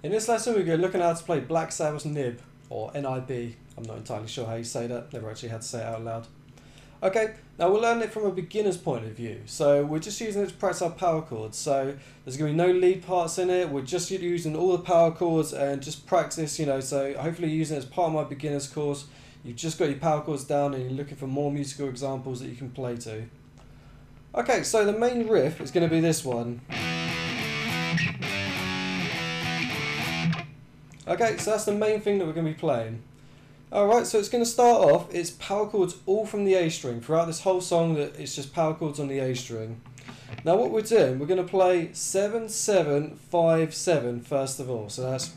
In this lesson we're going to look at how to play Black Sabbath's N.I.B, or N.I.B. I'm not entirely sure how you say that, never actually had to say it out loud. Okay, now we'll learn it from a beginner's point of view, so we're just using it to practice our power chords, so there's going to be no lead parts in it, we're just using all the power chords and just practice, so hopefully you're using it as part of my beginner's course. You've just got your power chords down and you're looking for more musical examples that you can play to. Okay, so the main riff is going to be this one. Okay, so that's the main thing that we're going to be playing. Alright, so it's going to start off, it's power chords all from the A string. Throughout this whole song, it's just power chords on the A string. Now what we're doing, we're going to play 7, 7, 5, 7 first of all. So that's...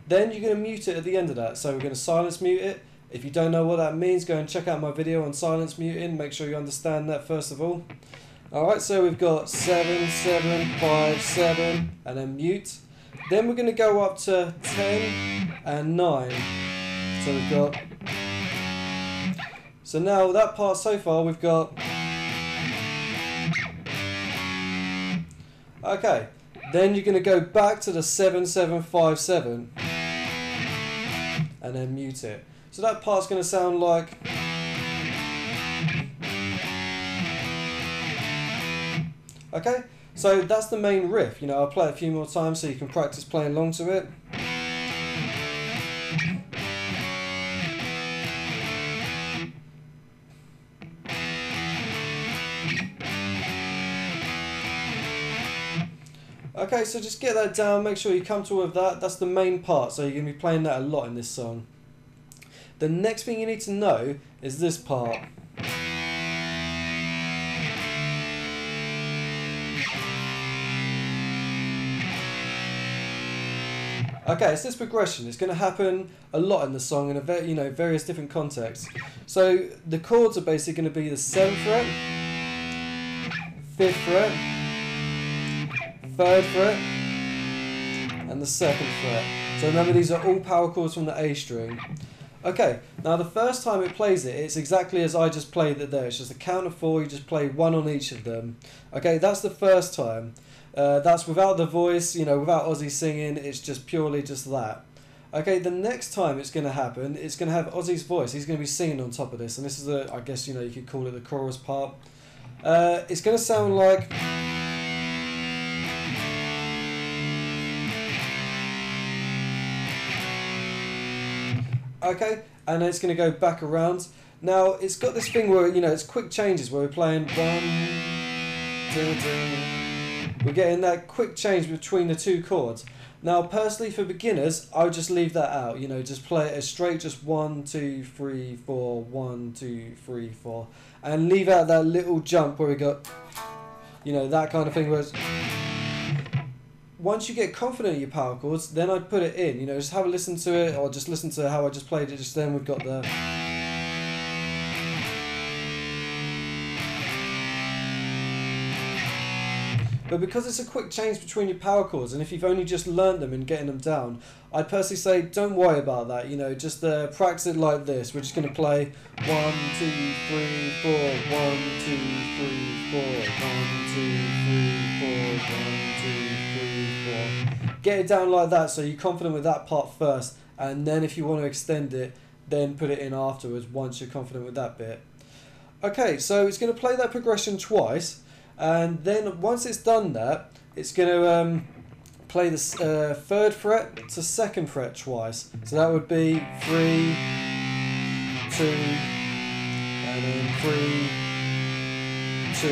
Then you're going to mute it at the end of that. So we're going to silence mute it. If you don't know what that means, go and check out my video on silence muting. Make sure you understand that first of all. Alright, so we've got 7, 7, 5, 7, and then mute. Then we're going to go up to 10 and 9. So we've got... So now that part so far we've got... Okay, then you're going to go back to the 7, 7, 5, 7. And then mute it. So that part's going to sound like... Okay, so that's the main riff. I'll play it a few more times so you can practice playing along to it. Okay, so just get that down, make sure you're comfortable with that. That's the main part, so you're going to be playing that a lot in this song. The next thing you need to know is this part. Okay, it's this progression. It's going to happen a lot in the song in various different contexts. So the chords are basically going to be the 7th fret, 5th fret, 3rd fret, and the 2nd fret. So remember, these are all power chords from the A string. Okay, now the first time it plays it, it's exactly as I just played it there. It's just a count of 4, you just play 1 on each of them. Okay, that's the first time. That's without the voice, without Ozzy singing, it's just purely just that. Okay, the next time it's going to happen, it's going to have Ozzy's voice. He's going to be singing on top of this, and this is I guess, you could call it the chorus part. It's going to sound like... Okay, and then it's going to go back around. Now, it's got this thing where, it's quick changes where we're playing 1, 2, 2. We're getting that quick change between the two chords. Now, personally, for beginners, I would just leave that out. Just play it as straight, just 1, 2, 3, 4, 1, 2, 3, 4. And leave out that little jump where we got, that kind of thing where it's... Once you get confident in your power chords, then I'd put it in. Just have a listen to it, or just listen to how I just played it just then. We've got the... But because it's a quick change between your power chords, and if you've only just learned them and getting them down, I'd personally say don't worry about that. Just practice it like this. We're just going to play 1, 2, 3, 4, 1, 2, 3, 4, 1, 2, 3, 4, 1, 2, 3, 4. Get it down like that so you're confident with that part first, and then if you want to extend it, then put it in afterwards once you're confident with that bit. Okay, so it's going to play that progression twice. And then once it's done that, it's going to play the 3rd fret to 2nd fret twice. So that would be 3, 2, and then 3, 2,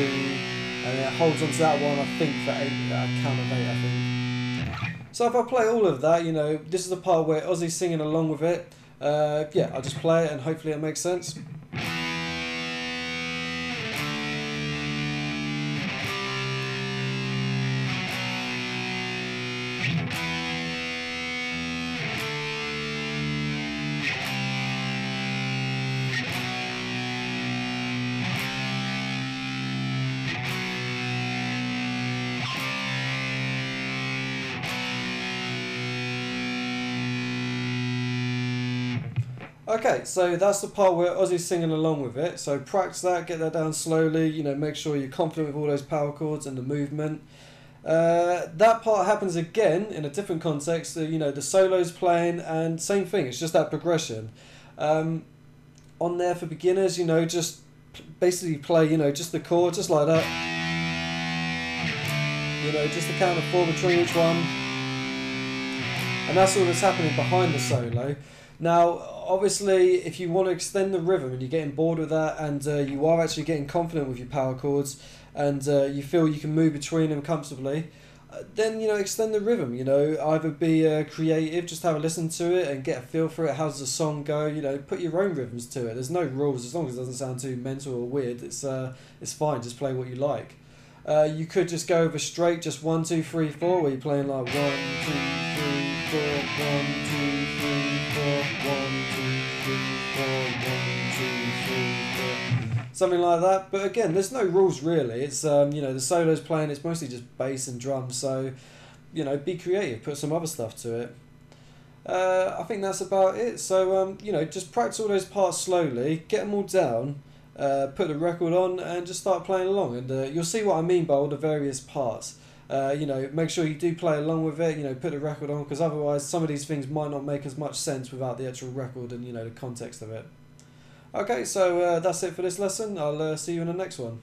and it holds on to that one, I think, for 8, count of 8, I think. So if I play all of that, this is the part where Ozzy's singing along with it. Yeah, I'll just play it and hopefully it makes sense. Okay, so that's the part where Ozzy's singing along with it. So practice that, get that down slowly, make sure you're confident with all those power chords and the movement. That part happens again in a different context. You know, the solo's playing, and same thing. It's just that progression. On there for beginners, you know, just basically play, you know, just the chord, just like that. You know, just the count of 4 between each one, and that's all that's happening behind the solo. Now, obviously, if you want to extend the rhythm and you're getting bored with that, and you are actually getting confident with your power chords, and you feel you can move between them comfortably, then, you know, extend the rhythm. You know, either be creative, just have a listen to it and get a feel for it. How does the song go? You know, put your own rhythms to it. There's no rules, as long as it doesn't sound too mental or weird. It's fine. Just play what you like. You could just go over straight, just 1, 2, 3, 4, where you're playing like 1, 2, 3, 4, 1, 2, 3, 4, 1, 2, 3, 4, 1, 2, 3, 4, something like that. But again, there's no rules really. It's you know, the solo's playing. It's mostly just bass and drums. So, you know, be creative. Put some other stuff to it. I think that's about it. So you know, just practice all those parts slowly. Get them all down. Put the record on and just start playing along, and you'll see what I mean by all the various parts. You know, make sure you do play along with it. You know, put the record on, because otherwise some of these things might not make as much sense without the actual record and, you know, the context of it. Okay, so that's it for this lesson. I'll see you in the next one.